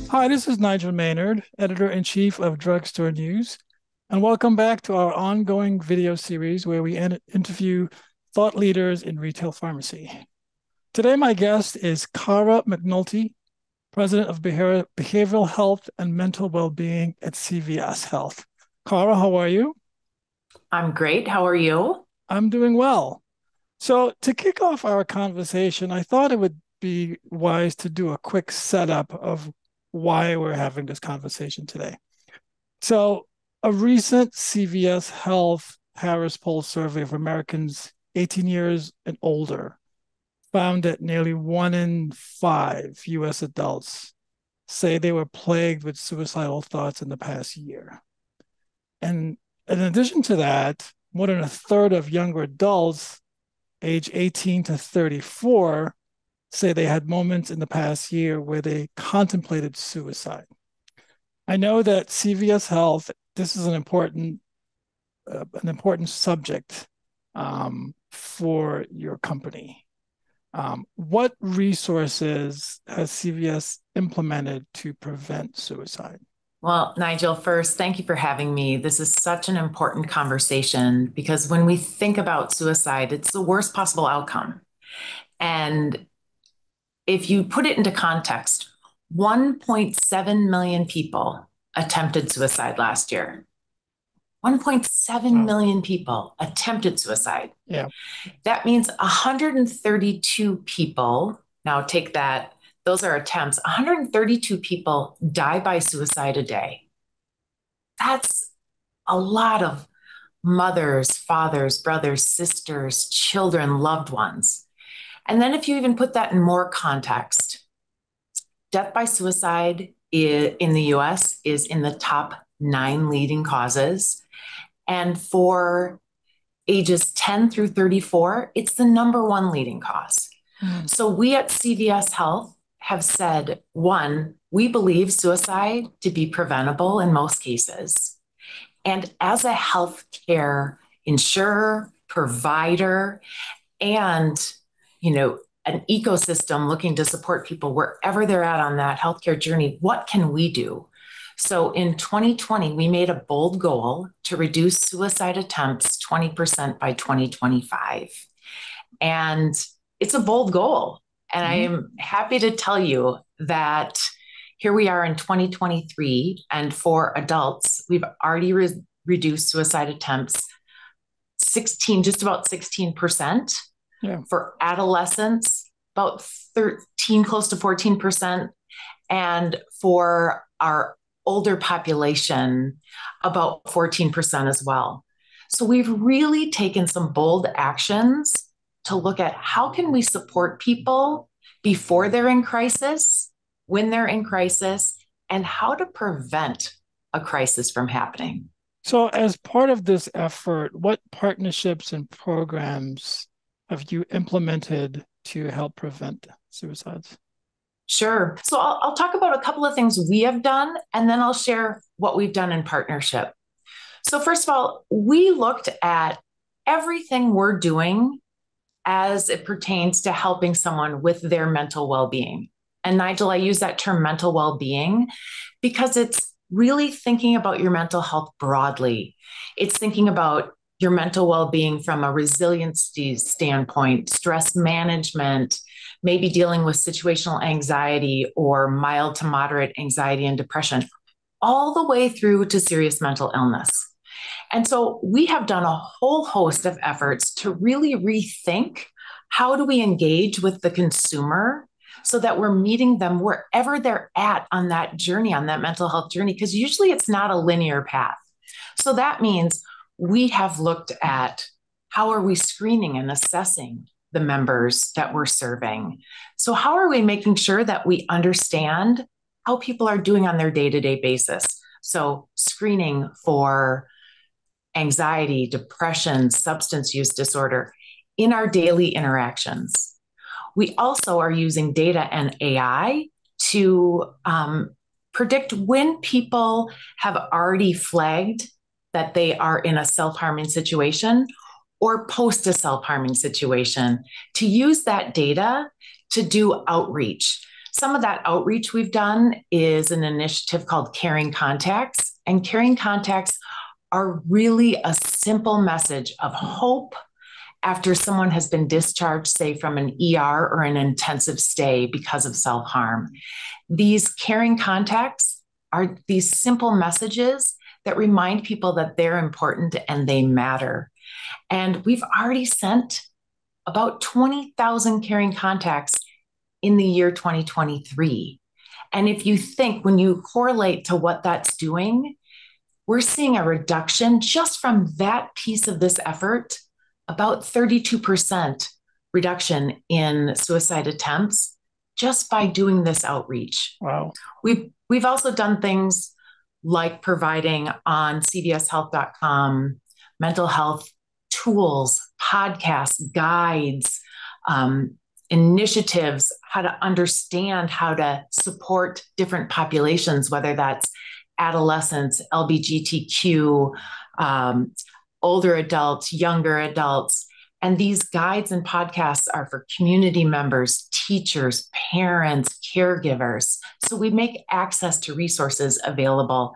Hi, this is Nigel Maynard, editor-in-chief of Drugstore News, and welcome back to our ongoing video series where we interview thought leaders in retail pharmacy. Today, my guest is Cara McNulty, President of Behavioral Health and Mental Wellbeing at CVS Health. Cara, how are you? I'm great. How are you? I'm doing well. So to kick off our conversation, I thought it would be wise to do a quick setup of why we're having this conversation today. So a recent CVS Health Harris Poll survey of Americans 18 years and older found that nearly 1 in 5 US adults say they were plagued with suicidal thoughts in the past year. And in addition to that, more than a third of younger adults age 18 to 34 say they had moments in the past year where they contemplated suicide. I know that CVS Health, this is an important subject for your company. What resources has CVS implemented to prevent suicide? Well, Nigel, first, thank you for having me. This is such an important conversation because when we think about suicide, it's the worst possible outcome. And if you put it into context, 1.7 million people attempted suicide last year. 1.7 million people attempted suicide. Yeah. That means 132 people, now take that, those are attempts, 132 people die by suicide a day. That's a lot of mothers, fathers, brothers, sisters, children, loved ones. And then if you even put that in more context, death by suicide in the US is in the top 9 leading causes. And for ages 10 through 34, it's the #1 leading cause. So we at CVS Health have said, one, we believe suicide to be preventable in most cases. And as a healthcare insurer, provider, and an ecosystem looking to support people wherever they're at on that healthcare journey, what can we do? So in 2020, we made a bold goal to reduce suicide attempts 20% by 2025. And it's a bold goal. And I am happy to tell you that here we are in 2023, and for adults, we've already reduced suicide attempts just about 16%. Yeah. For adolescents, about 13, close to 14%. And for our older population, about 14% as well. So we've really taken some bold actions to look at how can we support people before they're in crisis, when they're in crisis, and how to prevent a crisis from happening. So as part of this effort, what partnerships and programs have you implemented to help prevent suicides? Sure. So I'll talk about a couple of things we have done, and then I'll share what we've done in partnership. So first of all, we looked at everything we're doing as it pertains to helping someone with their mental well-being. And Nigel, I use that term mental well-being because it's really thinking about your mental health broadly. It's thinking about your mental well-being from a resiliency standpoint, stress management, maybe dealing with situational anxiety or mild to moderate anxiety and depression, all the way through to serious mental illness. And so we have done a whole host of efforts to really rethink how do we engage with the consumer so that we're meeting them wherever they're at on that journey, on that mental health journey, because usually it's not a linear path. So that means we have looked at how are we screening and assessing the members that we're serving. So how are we making sure that we understand how people are doing on their day-to-day basis? So screening for anxiety, depression, substance use disorder in our daily interactions. We also are using data and AI to predict when people have already flagged that they are in a self-harming situation, or post a self-harming situation, to use that data to do outreach. Some of that outreach we've done is an initiative called Caring Contacts, and Caring Contacts are really a simple message of hope after someone has been discharged, say, from an ER or an intensive stay because of self-harm. These Caring Contacts are these simple messages that remind people that they're important and they matter. And we've already sent about 20,000 Caring Contacts in the year 2023. And if you think, when you correlate to what that's doing, we're seeing a reduction just from that piece of this effort, about 32% reduction in suicide attempts just by doing this outreach. Wow. We've also done things like providing on cvshealth.com mental health tools, podcasts, guides, initiatives, how to understand how to support different populations, whether that's adolescents, LGBTQ, older adults, younger adults. And these guides and podcasts are for community members, teachers, parents, caregivers. So we make access to resources available.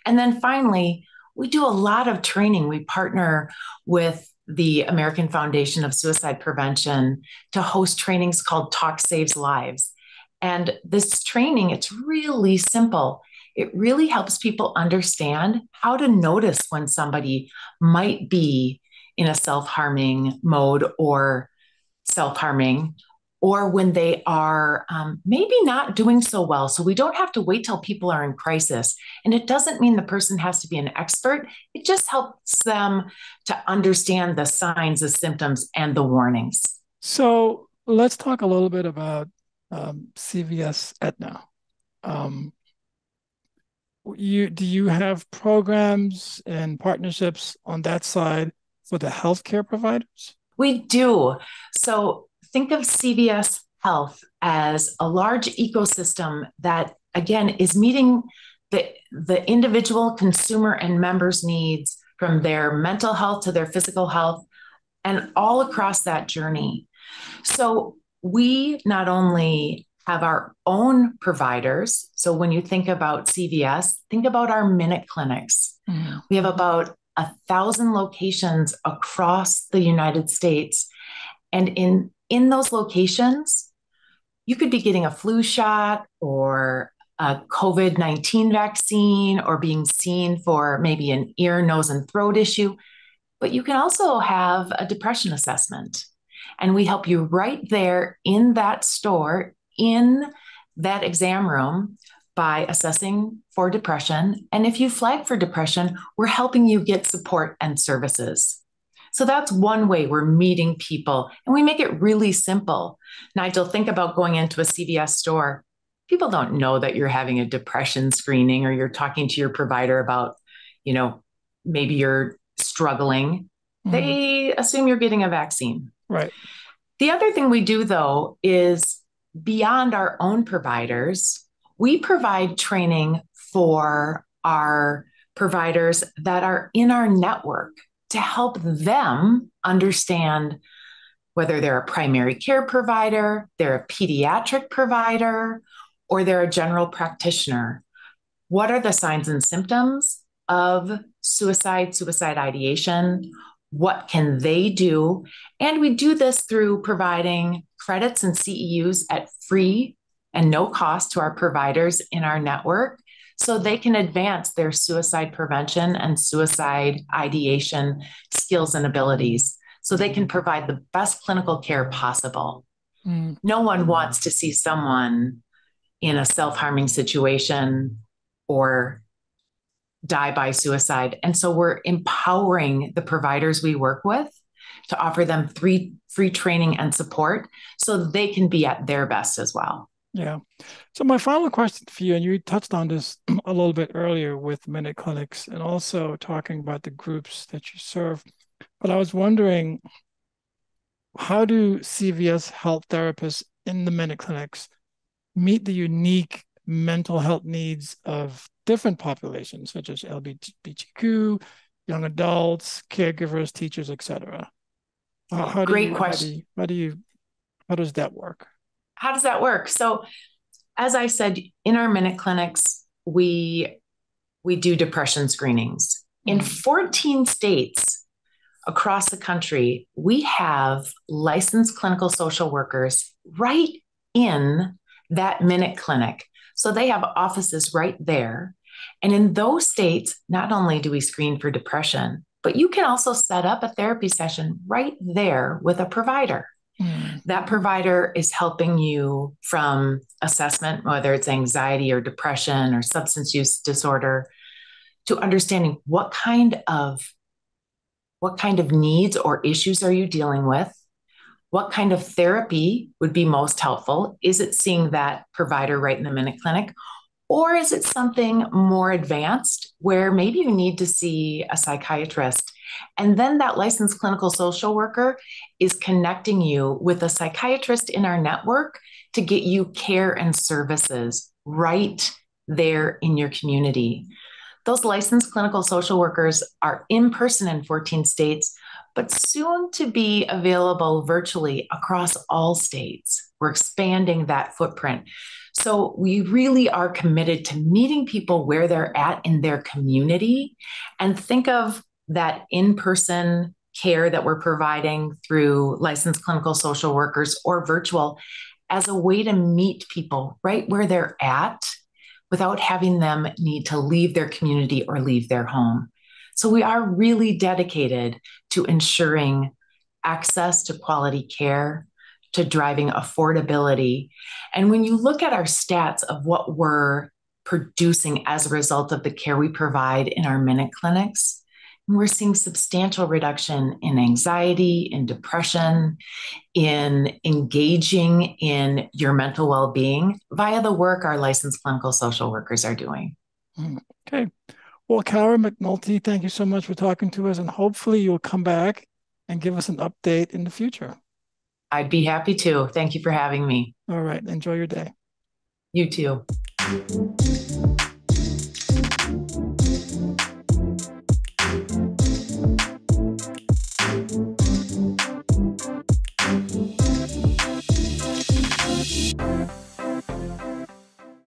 And then finally, we do a lot of training. We partner with the American Foundation of Suicide Prevention to host trainings called Talk Saves Lives. And this training, it's really simple. It really helps people understand how to notice when somebody might be in a self-harming mode or self-harming, or when they are maybe not doing so well. So we don't have to wait till people are in crisis. And it doesn't mean the person has to be an expert. It just helps them to understand the signs, the symptoms, and the warnings. So let's talk a little bit about CVS Aetna. Do you have programs and partnerships on that side for the healthcare providers? We do. So think of CVS Health as a large ecosystem that, again, is meeting the individual consumer and members' needs, from their mental health to their physical health, and all across that journey. So we not only have our own providers. So when you think about CVS, think about our minute clinics. Mm-hmm. We have about 1,000 locations across the United States. And in those locations, you could be getting a flu shot or a COVID-19 vaccine, or being seen for maybe an ear, nose, and throat issue. But you can also have a depression assessment. And we help you right there in that store, in that exam room, by assessing for depression. And if you flag for depression, we're helping you get support and services. So that's one way we're meeting people, and we make it really simple. Nigel, think about going into a CVS store. People don't know that you're having a depression screening, or you're talking to your provider about, maybe you're struggling. Mm-hmm. They assume you're getting a vaccine. Right. The other thing we do, though, is beyond our own providers, we provide training for our providers that are in our network to help them understand whether they're a primary care provider, they're a pediatric provider, or they're a general practitioner. What are the signs and symptoms of suicide ideation? What can they do? And we do this through providing credits and CEUs at free and no cost to our providers in our network, so they can advance their suicide prevention and suicide ideation skills and abilities, so they can provide the best clinical care possible. Mm. No one wants to see someone in a self-harming situation or die by suicide. And so we're empowering the providers we work with to offer them free training and support so they can be at their best as well. Yeah. So my final question for you, and you touched on this a little bit earlier with Minute Clinics and also talking about the groups that you serve, but I was wondering, how do CVS health therapists in the Minute Clinics meet the unique mental health needs of different populations, such as LGBTQ, young adults, caregivers, teachers, etc.? How do Great you, how do question. you, how do you, how does that work? How does that work? So, as I said, in our minute clinics, we do depression screenings. In Mm. 14 states across the country, we have licensed clinical social workers right in that minute clinic. So they have offices right there. And in those states, not only do we screen for depression, but you can also set up a therapy session right there with a provider. Mm. That provider is helping you from assessment, whether it's anxiety or depression or substance use disorder, to understanding what kind of needs or issues are you dealing with? What kind of therapy would be most helpful? Is it seeing that provider right in the minute clinic? Or is it something more advanced where maybe you need to see a psychiatrist? And then that licensed clinical social worker is connecting you with a psychiatrist in our network to get you care and services right there in your community. Those licensed clinical social workers are in person in 14 states, but soon to be available virtually across all states. We're expanding that footprint. So we really are committed to meeting people where they're at in their community, and think of that in-person care that we're providing through licensed clinical social workers or virtual as a way to meet people right where they're at without having them need to leave their community or leave their home. So we are really dedicated to ensuring access to quality care, to driving affordability. And when you look at our stats of what we're producing as a result of the care we provide in our minute clinics, we're seeing substantial reduction in anxiety, in depression, in engaging in your mental well-being via the work our licensed clinical social workers are doing. Mm. Okay. Well, Cara McNulty, thank you so much for talking to us, and hopefully you'll come back and give us an update in the future. I'd be happy to. Thank you for having me. All right. Enjoy your day. You too.